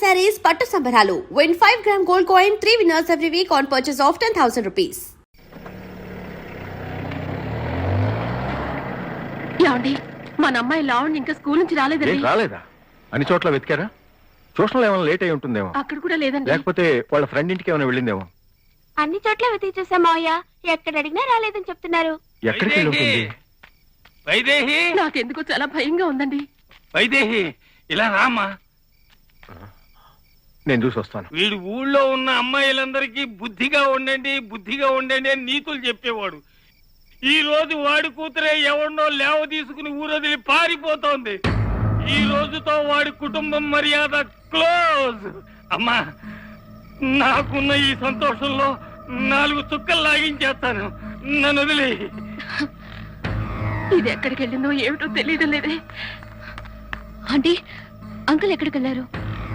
sarees పట్టు సంబరాలు. Win 5-gram gold coin, 3 winners every week on purchase of 10,000 rupees. యాండి మన అమ్మాయి లావణ్య ఇంకా స్కూల్ నుంచి రాలేదండి. రాలేదా? అన్ని చోట్ల వెతికారా? ట్యూషన్లో ఏమైనా లేట్ అయి ఉంటుందేమో. అక్కడ కూడా లేదండి. లేకపోతే వాళ్ళ ఫ్రెండ్ ఇంటికి ఏమైనా వెళ్ళిందేమో. అన్ని చోట్ల వెతికి చూసాం మావయ్య, ఎక్కడ అడిగినా రాలేదని చెప్తున్నారు. ఎక్కడికి వెళ్ళి ఉంటుంది? వైదేహి, నాకెందుకో చాలా భయంగా ఉందండి. వైదేహి ఇలా రామా, నేను చూసి వస్తాను. వీడు ఊళ్ళో ఉన్న అమ్మాయిలందరికీ బుద్ధిగా ఉండండి బుద్ధిగా ఉండండి అని నీతులు చెప్పేవాడు. ఈ రోజు వాడి కూతురే ఎవరినో లేవ తీసుకుని ఊరొదిలి పారిపోతోంది. ఈ రోజుతో వాడి కుటుంబం మర్యాద క్లోజ్. అమ్మా, నాకున్న ఈ సంతోషంలో 4 చుక్కలు లాగించేస్తాను, నన్ను వదిలి. ఇది ఎక్కడికి వెళ్ళిందో ఏమిటో తెలియడం లేదే. ఆంటీ, అంకుల్ ఎక్కడికి వెళ్ళారు?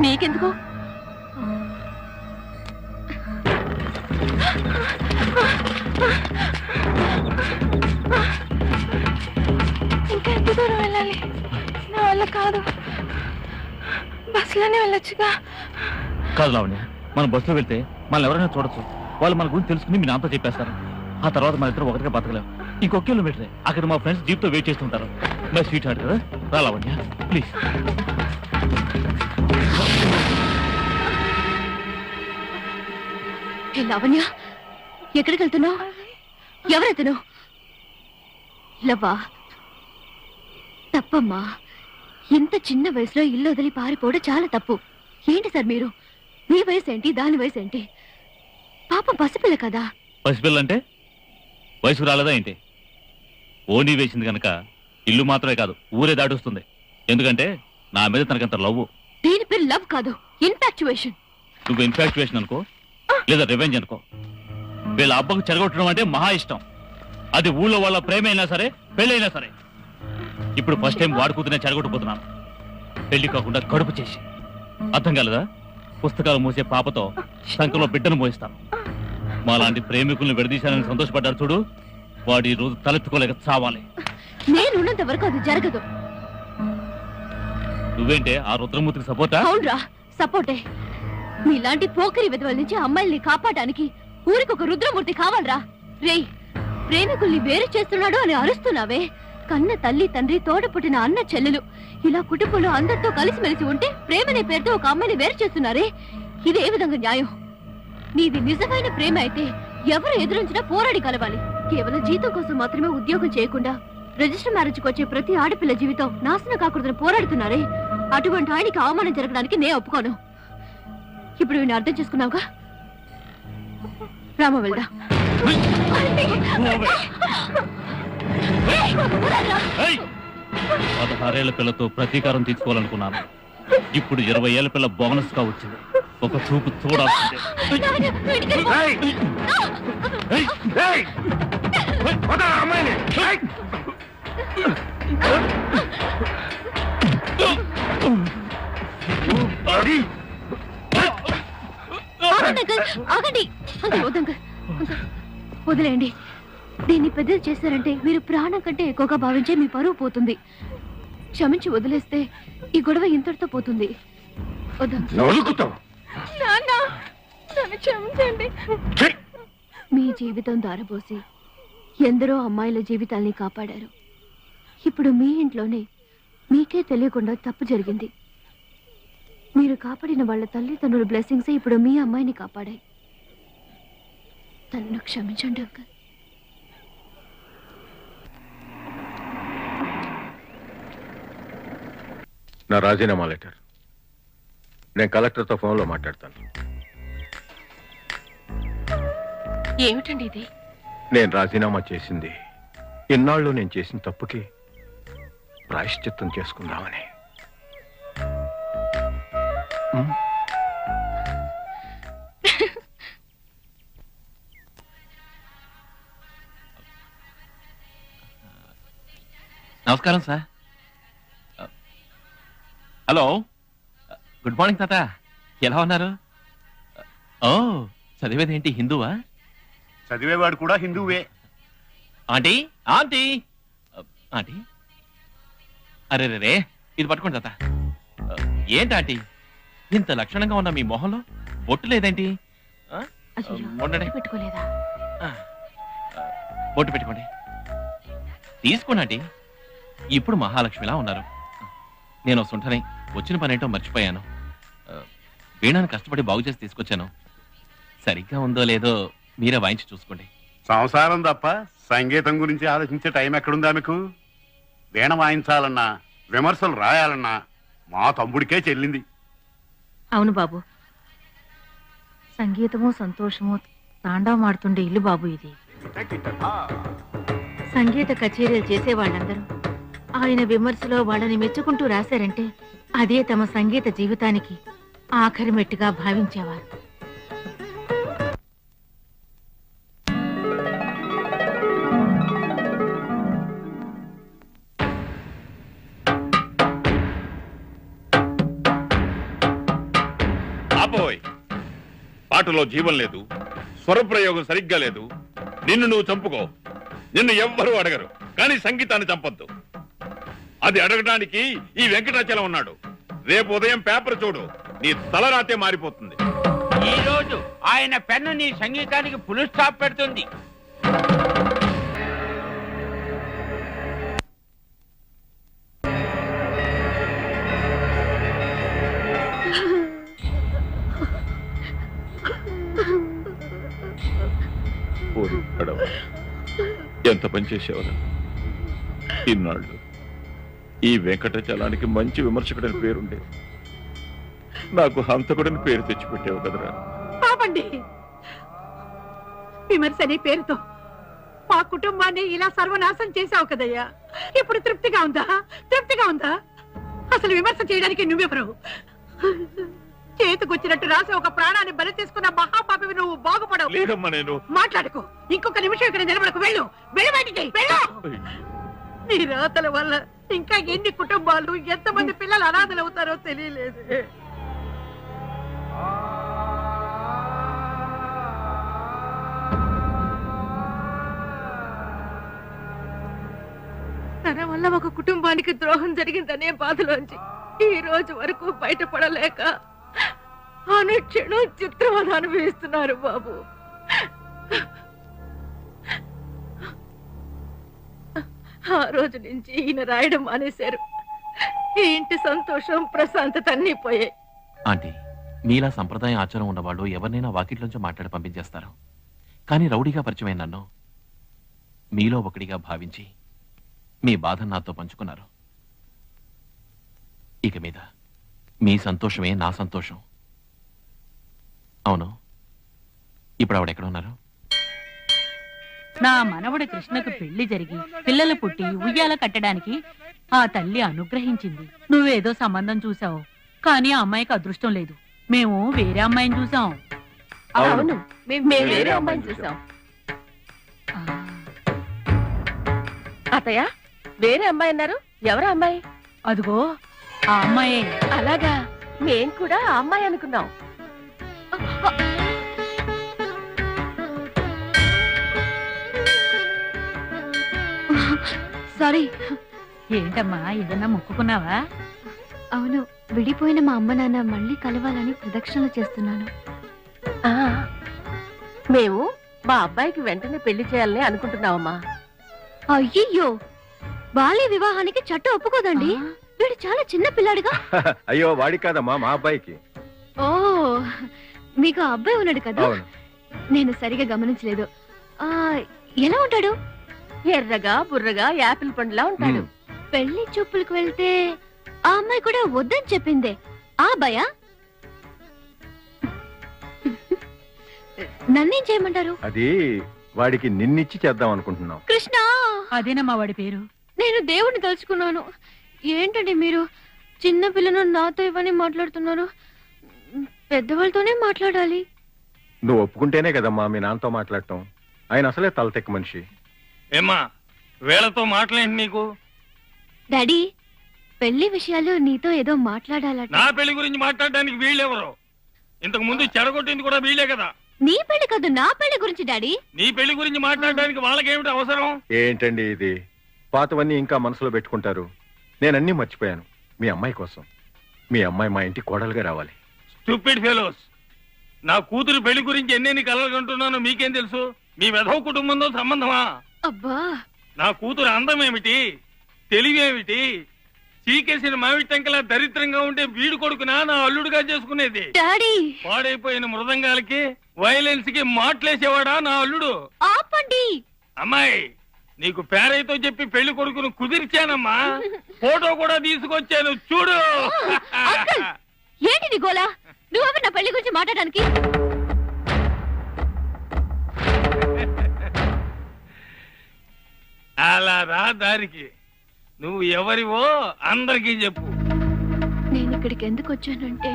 నీకెందుకు? ఇంకా ఎంత దూరం వెళ్ళాలి? నా వల్ల కాదు, బస్సులోనే వెళ్ళొచ్చుగా. కాదు లావణ్య, మనం బస్సులో వెళ్తే మనం ఎవరైనా చూడొచ్చు. వాళ్ళు మన గురించి తెలుసుకుని మీ నాన్నతో చెప్పేస్తారు. ఆ తర్వాత మన ఇద్దరు ఒకటిగా బతకలేము. ఇంకొక కిలోమీటరే అక్కడ మా ఫ్రెండ్స్ జీప్ తో వెయిట్ చేస్తుంటారు. మై స్వీట్ హార్ట్ కదా, రా లావణ్య ప్లీజ్. లావణ్య, ఎక్కడికి వెళ్తున్నావు? ఎవరెతను? లవ్వా, తప్పమ్మా. ఇంత చిన్న వయసులో ఇల్లు వదిలి పారిపోవడం చాలా తప్పు. ఏంటి సార్ మీరు? మీ వయసు ఏంటి, దాని వయసు ఏంటి? పాపం పసిపిల్ల కదా. పసిపిల్ల అంటే వయసు రాలేదా ఏంటి? ఓనీ వేసింది కనుక ఇల్లు మాత్రమే కాదు ఊరే దాటొస్తుంది. ఎందుకంటే నా మీద తనకంత లవ్. దీని పేరు లవ్ కాదు, ఇన్ఫాక్చుయేషన్. నువ్వు ఇన్ఫాక్చుయేషన్ అనుకో లేదా రివెంజ్ అనుకో. వీళ్ళ అబ్బకు చెరగొట్టడం అంటే మహా ఇష్టం. అది ఊళ్ళో వాళ్ళ ప్రేమ అయినా సరే పెళ్ళైనా సరే. ఇప్పుడు ఫస్ట్ టైం వాడు కూతునే చెరగొట్టుకుపోతున్నాను, పెళ్లి కాకుండా కడుపు చేసి. అర్థం కాలేదా? పుస్తకాలు మోసే పాపతో సంఖ్యలో బిడ్డను మోయిస్తాను. మాలాంటి ప్రేమికుల్ని విడదీశానని సంతోషపడ్డారు చూడు, వాడు ఈ రోజు తలెత్తుకోలేక చావాలి. నేనున్నంత వరకు అది జరగదు. నువ్వేంటే ఆ రుద్రమూర్తికి సపోర్టా? అవునరా, సపోర్టే. మీలాంటి పోకరి విధవల నుంచి అమ్మాయిల్ని కాపాడడానికి ఊరికొక రుద్రమూర్తి కావాలరా. రేయ్, ప్రేమికుల్ని వేరు చేస్తున్నాడు అని అరుస్తున్నావే. కన్న తల్లి తండ్రి తోడ పుట్టిన అన్న చెల్లెలు ఇలా కుటుంబంలో అందరితో కలిసిమెలిసి ఉంటే ప్రేమనే పేరుతో ఒక అమ్మాయిని వేరు చేస్తున్నారే, ఇది ఏ విధంగా న్యాయం? నీది నిజమైన ప్రేమ అయితే ఎవరు ఎదురించినా పోరాడి కలవాలి. కేవలం జీతం కోసం మాత్రమే ఉద్యోగం చేయకుండా రిజిస్టర్ మ్యారేజ్కి వచ్చే ప్రతి ఆడపిల్ల జీవితం నాశనం కాకూడదని పోరాడుతున్నారే, అటువంటి ఆయనకి అవమానం జరగడానికి నేను ఒప్పుకోను. ఇప్పుడు నేను అర్థం చేసుకున్నావుగా, రామ వెళ్దా. 16 ఏళ్ల పిల్లతో ప్రతీకారం తీసుకోవాలనుకున్నాను. ఇప్పుడు 20 ఏళ్ల పిల్ల బోనస్ గా వచ్చింది. ఒక చూపు చూడాల్సిందే. ఆగండి, వదిలేయండి. దీన్ని పెద్దది చేశారంటే మీరు ప్రాణం కంటే ఎక్కువగా భావించే మీ పరువు పోతుంది. క్షమించి వదిలేస్తే ఈ గొడవ ఇంతటితో పోతుంది. క్షమించండి. మీ జీవితం దారబోసి ఎందరో అమ్మాయిల జీవితాల్ని కాపాడారు. ఇప్పుడు మీ ఇంట్లోనే మీకే తెలియకుండా తప్పు జరిగింది. మీరు కాపాడిన వాళ్ళ తల్లిదండ్రుల బ్లెస్సింగ్స్ ఇప్పుడు మీ అమ్మాయిని కాపాడాయి. తనను క్షమించండి అంకల్. నా రాజీనామా లెటర్ నేను కలెక్టర్తో ఫోన్లో మాట్లాడతాను. ఏమిటండి ఇది? నేను రాజీనామా చేసింది ఇన్నాళ్ళు నేను చేసిన తప్పుకి ప్రాయశ్చిత్తం చేసుకుందామని. నమస్కారం సార్. హలో, గుడ్ మార్నింగ్ తాత, ఎలా ఉన్నారు? ఓ, చదివేది ఏంటి, హిందువా? చదివేవాడు కూడా హిందువే. ఆంటీ ఆంటీ ఆంటీ, అరే రే, ఇది పట్టుకోండి తాత. ఏంటి ఆంటీ, ఇంత లక్షణంగా ఉన్న మీ మొహంలో బొట్టు లేదేంటి? ఆ? అయ్యో, ఉండండి. పెట్టుకోలేదా? బొట్టు పెట్టుకోండి. తీసుకోండి. ఇప్పుడు మహాలక్ష్మిలా ఉన్నారు. నేను సుంఠని వచ్చిన పనేంటో మర్చిపోయాను. వీణాను కష్టపడి బాగు చేసి తీసుకొచ్చాను. సరిగ్గా ఉందో లేదో మీరే వాయించి చూసుకోండి. సంసారం తప్ప సంగీతం గురించి ఆలోచించే టైం ఎక్కడుందా మీకు? వీణ వాయించాలన్నా విమర్శలు రాయాలన్నా మా తమ్ముడికే చెల్లింది. అవును బాబు, సంగీతము సంతోషము తాండవమాడుతుండే ఇల్లు బాబు ఇది. సంగీత కచేరీలు చేసే వాళ్ళందరూ ఆయన విమర్శలో వాళ్ళని మెచ్చుకుంటూ రాశారంటే అదే తమ సంగీత జీవితానికి ఆఖరి మెట్టుగా భావించేవారు. ఆపోయ్, పాటలో జీవం లేదు, స్వరప్రయోగం సరిగ్గా లేదు. నిన్ను నువ్వు చంపుకో, నిన్ను ఎవ్వరూ అడగరు. కానీ సంగీతాన్ని చంపొద్దు. అది అడగడానికి ఈ వెంకటాచలం ఉన్నాడు. రేపు ఉదయం పేపర్ చూడు, నీ తలరాతే మారిపోతుంది. ఈ రోజు ఆయన పెన్ను నీ సంగీతానికి ఫుల్ స్టాప్ పెడుతుంది. ఎంత పని చేసేవారు ఇన్నాళ్ళు. ఈ వెంకటాచలానికి మంచి విమర్శకుడని పేరుండేది. నాకు హంతకుడని పేరు తెచ్చిపెట్టావు కదరా. పాపండి, విమర్శ అనే పేరుతో మా కుటుంబాన్ని ఇలా సర్వనాశం చేశావు కదయ్యా. ఇప్పుడు తృప్తిగా ఉందా? తృప్తిగా ఉందా? అసలు విమర్శ చేయడానికి నువ్వెవరు? చేతికొచ్చినట్టు రాసి ఒక ప్రాణాన్ని బలి తీసుకున్న మహాపాపివి నువ్వు. బాగుపడవు. లేదమ్మా, నేను మాట్లాడుకో. ఇంకొక నిమిషం ఇక్కడ నిలబడకు. వెళ్ళు, వెళ్ళు బయటికి, వెళ్ళు. నీ రాతల వల్ల ఇంకా ఎన్ని కుటుంబాలు, ఎంతమంది పిల్లలు అనాథలు అవుతారో తెలియలేదు. తన వల్ల ఒక కుటుంబానికి ద్రోహం జరిగిందనే బాధలోంచి ఈ రోజు వరకు బయటపడలేక అనుక్షణం చిత్రవద అనుభవిస్తున్నారు బాబు. ఆ రోజు నుంచి ఈయన రాయడం మానేశారు. ఈ ఇంటి సంతోషం, ప్రశాంతత అన్నీ పోయాయి. ఆంటీ, మీలా సంప్రదాయం ఆచారం ఉన్నవాళ్ళు ఎవరినైనా వాకిట్లోంచి మాట్లాడి పంపించేస్తారు. కానీ రౌడీగా పరిచయమైన నన్ను మీలో ఒకటిగా భావించి మీ బాధను నాతో పంచుకున్నారు. ఇక మీద మీ సంతోషమే నా సంతోషం. అవును, ఇప్పుడు ఆవిడెక్కడ ఉన్నారు? నా మనవడు కృష్ణకు పెళ్లి జరిగి పిల్లలు పుట్టి ఉయ్యాల కట్టడానికి ఆ తల్లి అనుగ్రహించింది. నువ్వేదో సంబంధం చూసావు, కానీ ఆ అమ్మాయికి అదృష్టం లేదు. మేము వేరే అమ్మాయిని చూసాం. అవును, మేము వేరే అమ్మాయిని చూసాం. అత్తయ్య, వేరే అమ్మాయి అన్నారు. ఎవరు అమ్మాయి? అదిగో ఆ అమ్మాయే. అలాగా, మేం కూడా ఆ అమ్మాయి అనుకున్నాం. సారీ. ఏంటమ్మా, ఏదన్నా మొక్కుకున్నావా? అవును, విడిపోయిన మా అమ్మ నాన్న మళ్ళీ కలవాలని ప్రదక్షిణలు చేస్తున్నాను. ఆ, మేము మా అబ్బాయికి వెంటనే పెళ్లి చేయాలని అనుకుంటున్నావమ్మా. అయ్యయ్యో, బాల్య వివాహానికి చట్టం ఒప్పుకోదండి. వీడు చాలా చిన్న పిల్లాడుగా. అయ్యో, వాడి కాదమ్మా, మా అబ్బాయికి. ఓ, మీకు ఆ అబ్బాయి ఉన్నాడు కదా? అవును. నేను సరిగా గమనించలేదు. ఆ, ఎలా ఉంటాడు? ఎర్రగా బుర్రగా యాపిల్ పండులా ఉంటాడు. పెళ్లి చూపులకు వెళ్తే ఆ అమ్మాయి కూడా వద్దని చెప్పిందే. ఆ అబ్బాయా? నన్నేం చేయమంటారు? అది వాడికి నిన్నిచ్చి చేద్దాం అనుకుంటున్నాం. కృష్ణ, అదేనమ్మా వాడి పేరు. నేను దేవుణ్ణి తలుచుకున్నాను. ఏంటండి మీరు చిన్న పిల్లను నాతో ఇవన్నీ మాట్లాడుతున్నారు? పెద్దవాళ్ళతోనే మాట్లాడాలి. నువ్వు ఒప్పుకుంటేనే కదమ్మా మీ నాన్నతో మాట్లాడటం. ఆయన అసలే తలతెక్క మనిషి. ఏమ్మా, వేళతో మాట్లాడేంటి నీకు? డాడీ, పెళ్లి విషయాలు నీతో ఏదో మాట్లాడాలట. నా పెళ్లి గురించి మాట్లాడడానికి వీళ్ళెవరు? ఇంతకు ముందు చెడగొట్టింది కూడా వీళ్ళే కదా. నీ పెళ్లి కాదు, నా పెళ్లి గురించి డాడీ. నీ పెళ్లి గురించి మాట్లాడడానికి వాళ్ళకేమిటి అవసరం? ఏంటండి ఇది? పాతవన్నీ ఇంకా మనసులో పెట్టుకుంటారు. నేనన్నీ మర్చిపోయాను మీ అమ్మాయి కోసం. మీ అమ్మాయి మా ఇంటి కోడలుగా రావాలి. Stupid fellows. నా కూతురు పెళ్లి గురించి ఎన్నెన్ని కలలు కంటున్నానో మీకేం తెలుసు? మీ వెధవ కుటుంబంతో సంబంధమా? అబ్బా, నా కూతురు అందమేమిటి, తెలివేమిటి, చీకేసిన మామిడి టెంకలా దరిద్రంగా ఉంటే వీడు కొడుకునా నా అల్లుడుగా చేసుకునేది? డాడీ పాడైపోయిన మృదంగాలకి వైలెన్స్ కి మాట్లేసేవాడా నా అల్లుడు? ఆపండి. అమ్మాయి, నీకు పేరైతో చెప్పి పెళ్లి కొడుకును కుదిర్చానమ్మా. ఫోటో కూడా తీసుకొచ్చాను చూడు. అంకుల్, ఏంటిది గోలా? నువ్వెవరు నా పెళ్లి గురించి మాట్లాడడానికి? అలా రా దారికి. నువ్వు ఎవరివో అందరికీ చెప్పు. నేను ఇక్కడికి ఎందుకు వచ్చానంటే,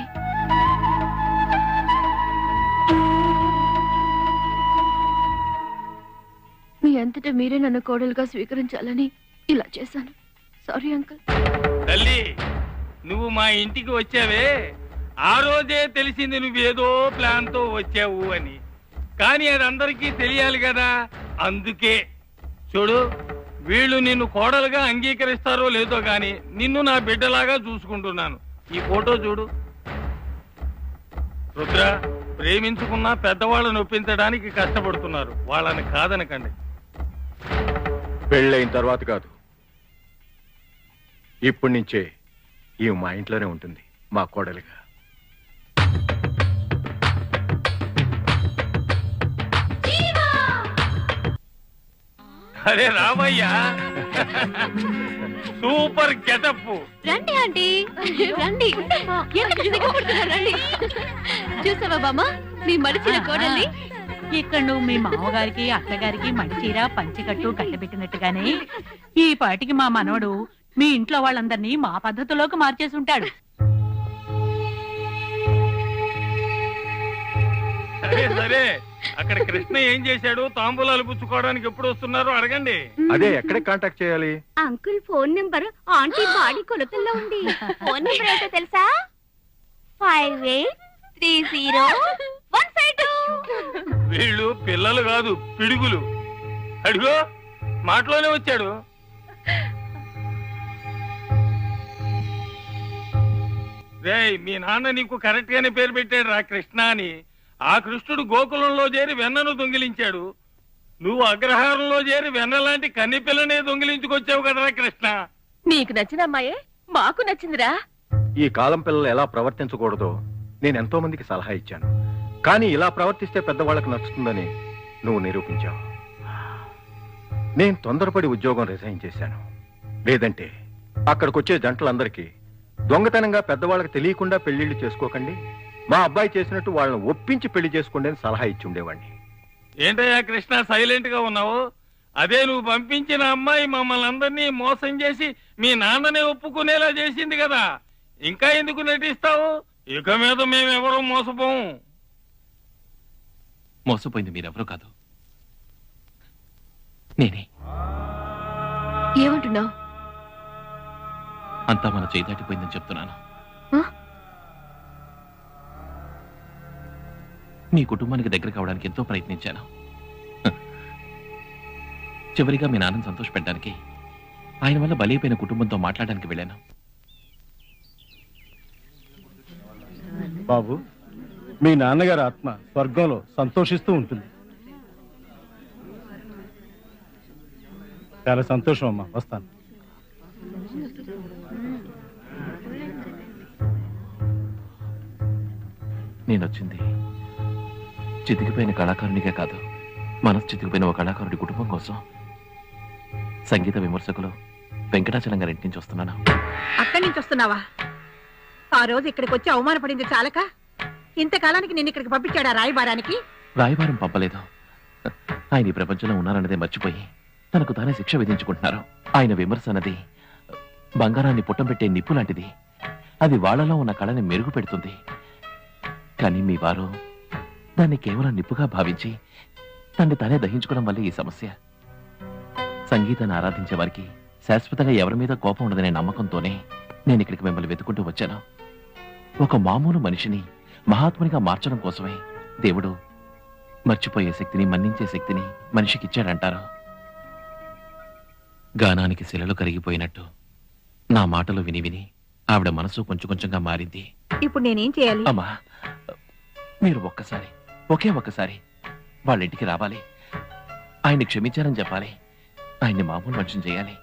మీ అంతటా మీరే నన్ను కోడలుగా స్వీకరించాలని ఇలా చేశాను. Sorry uncle. తల్లి, నువ్వు మా ఇంటికి వచ్చావే, ఆ రోజే తెలిసింది నువ్వేదో ప్లాన్ తో వచ్చావు అని. కానీ అది అందరికీ తెలియాలి కదా. అందుకే చూడు, వీళ్ళు నిన్ను కోడలుగా అంగీకరిస్తారో లేదో గాని నిన్ను నా బిడ్డలాగా చూసుకుంటున్నాను. ఈ ఫోటో చూడు. రుద్ర, ప్రేమించుకున్నా పెద్దవాళ్ళని ఒప్పించడానికి కష్టపడుతున్నారు. వాళ్ళని కాదనకండి. పెళ్ళైన తర్వాత కాదు, ఇప్పటి నుంచే ఈ మా ఇంట్లోనే ఉంటుంది, మా కోడలిగా. అరే రామయ్యా, సూపర్ గెటప్. రండి ఆంటీ, రండి. ఎందుకు సిగ్గుపడుతున్నారు? రండి. చూసావా బామ్మ, నీ మడిచిన కోడల్ని? ఇక్కడ నువ్వు మీ మామగారికి అత్తగారికి మడిచీర పంచికట్టు కట్టబెట్టినట్టుగానే ఈ పాటికి మా మనవడు మీ ఇంట్లో వాళ్ళందరినీ మా పద్ధతిలోకి మార్చేసి ఉంటాడు. సరే సరే, అక్కడ కృష్ణ ఏం చేశాడు? తాంబూలాలు పుచ్చుకోవడానికి ఎప్పుడు వస్తున్నారో అడగండి. అదే ఎక్కడ కాంటాక్ట్ చేయాలి? Uncle phone number aunty body కొలతల్లో ఉంది. ఫోన్ నెంబర్ ఏంటో తెలుసా? 58301552. వీళ్ళు పిల్లలు కాదు, పిడుగులు. అడిగో, మాటలోనే వచ్చాడు. రేయ్, మీ నాన్న నీకు కరెక్ట్ గానే పేరు పెట్టాడు రా, కృష్ణ అని. ఆ కృష్ణుడు గోకులంలో చేరి వెన్నను దొంగిలించాడు. నువ్వు అగ్రహారంలో చేరి వెన్న లాంటి కన్ని పిల్లనే దొంగిలించుకొచ్చావు కదరా కృష్ణ. నీకు నచ్చిన అమ్మాయే మాకు నచ్చిందిరా. ఈ కాలం పిల్లలు ఎలా ప్రవర్తించకూడదో నేను ఎంతో మందికి సలహా ఇచ్చాను. కానీ ఇలా ప్రవర్తిస్తే పెద్దవాళ్ళకి నచ్చుతుందని నువ్వు నిరూపించావు. నేను తొందరపడి ఉద్యోగం రిజైన్ చేశాను. లేదంటే అక్కడికొచ్చే జంటలందరికీ దొంగతనంగా పెద్దవాళ్ళకి తెలియకుండా పెళ్లిళ్లు చేసుకోకండి, మా అబ్బాయి చేసినట్టు వాళ్ళని ఒప్పించి పెళ్లి చేసుకోండి అని సలహా ఇచ్చి ఉండేవాడిని. ఏంటయ్యా కృష్ణ సైలెంట్ గా ఉన్నావు? అదే నువ్వు పంపించిన అమ్మాయి మమ్మల్ని అందరినీ మోసం చేసి మీ నాన్ననే ఒప్పుకునేలా చేసింది కదా. ఇంకా ఎందుకు నటిస్తావు? ఇక మీద మేమెవరూ మోసపోము. మోసపోయింది మీరెవరూ కాదు, నేనే. ఏమంటున్నావు? అంతా మన చేయి దాటిపోయిందని చెప్తున్నాను. మీ కుటుంబానికి దగ్గర కావడానికి ఎంతో ప్రయత్నించాను. చివరిగా మీ నాన్నని సంతోష పెట్టడానికి ఆయన వల్ల బలైపోయిన కుటుంబంతో మాట్లాడడానికి వెళ్ళాను. బాబు, మీ నాన్నగారి ఆత్మ స్వర్గంలో సంతోషిస్తూ ఉంటుంది. చాలా సంతోషం అమ్మా, వస్తాను. నేనొచ్చింది చితికిపోయిన కళాకారునిగా కాదు, మనసు చితికిపోయిన ఒక కళాకారుడి కుటుంబం కోసం. సంగీత విమర్శకులు వెంకటాచలం గారి ఇంటి నుంచి వస్తున్నాను. అక్కడి నుంచి వస్తున్నావా? ఆ రోజు ఇక్కడికి వచ్చి అవమానపడింది చాలక ఇంతకాలానికి నిన్ను ఇక్కడికి పంపించాడా రాయబారానికి? రాయబారం పంపలేదు. ఆయన ఈ ప్రపంచంలో ఉన్నారన్నదే మర్చిపోయి తనకు తానే శిక్ష విధించుకుంటున్నారు. ఆయన విమర్శ అన్నది బంగారాన్ని పుట్టం పెట్టే నిప్పు లాంటిది. అది వాళ్ళలో ఉన్న కళని మెరుగు పెడుతుంది. కానీ మీ వారు దాన్ని కేవలం నిప్పుగా భావించి దాన్ని తానే దహించుకోవడం వల్ల ఈ సమస్య. సంగీతాన్ని ఆరాధించే వారికి శాశ్వతంగా ఎవరి మీద కోపం ఉండదనే నమ్మకంతోనే నేను ఇక్కడికి మిమ్మల్ని వెతుకుంటూ వచ్చాను. ఒక మామూలు మనిషిని మహాత్మునిగా మార్చడం కోసమే దేవుడు మర్చిపోయే శక్తిని, మన్నించే శక్తిని మనిషికిచ్చాడంటారు. గానానికి శిలలు కరిగిపోయినట్టు నా మాటలు విని విని ఆవిడ మనసు కొంచెం కొంచెంగా మారింది. ఇప్పుడు నేనేం చేయాలి? అమ్మా, మీరు ఒకే ఒక్కసారి వాళ్ళ ఇంటికి రావాలి. ఆయన్ని క్షమించారని చెప్పాలి. ఆయన్ని మామూలు మనిషిని చేయాలి.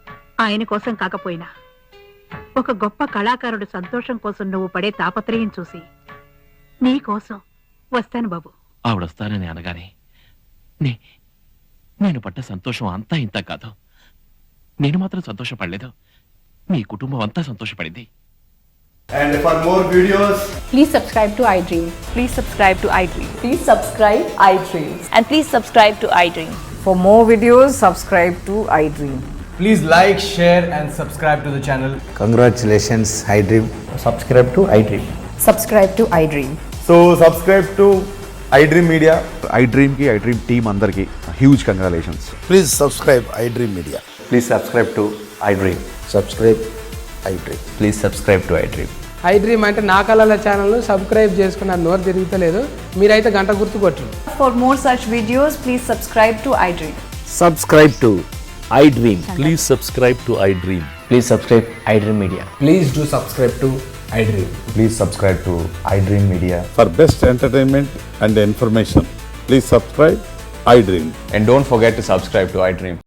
ఆయన కోసం కాకపోయినా ఒక గొప్ప కళాకారుడు సంతోషం కోసం నువ్వు పడే తాపత్రయం చూసి నీ కోసం వస్తాను బాబు. ఆవిడొస్తానని అనగానే నేను పడ్డ సంతోషం అంతా ఇంత కాదు. నేను మాత్రం సంతోషపడలేదు, మీ కుటుంబం అంతా సంతోషపడింది. And for more videos, Please subscribe to iDream. Please subscribe to iDream. Please subscribe iDream. And please subscribe to iDream. For more videos, subscribe to iDream. please like, share and subscribe to the channel. Congratulations, iDream. Subscribe to iDream. Subscribe to iDream. So subscribe to iDream Media. iDream ki iDream team andarki huge congratulations. Please subscribe iDream Media. Please subscribe to iDream. Subscribe iDream. Please subscribe to iDream. iDream అంటే నా కళల ఛానల్ను subscribe చేసుకున్న నోరు తిరుగుతలేదు, మీరైతే గంట గుర్తు కొట్టండి. For more such videos, please subscribe to iDream. Subscribe to iDream. Please subscribe to iDream. Please subscribe iDream Media. Please do subscribe to iDream. Please subscribe to iDream Media. For best entertainment and information, please subscribe iDream. And don't forget to subscribe to iDream.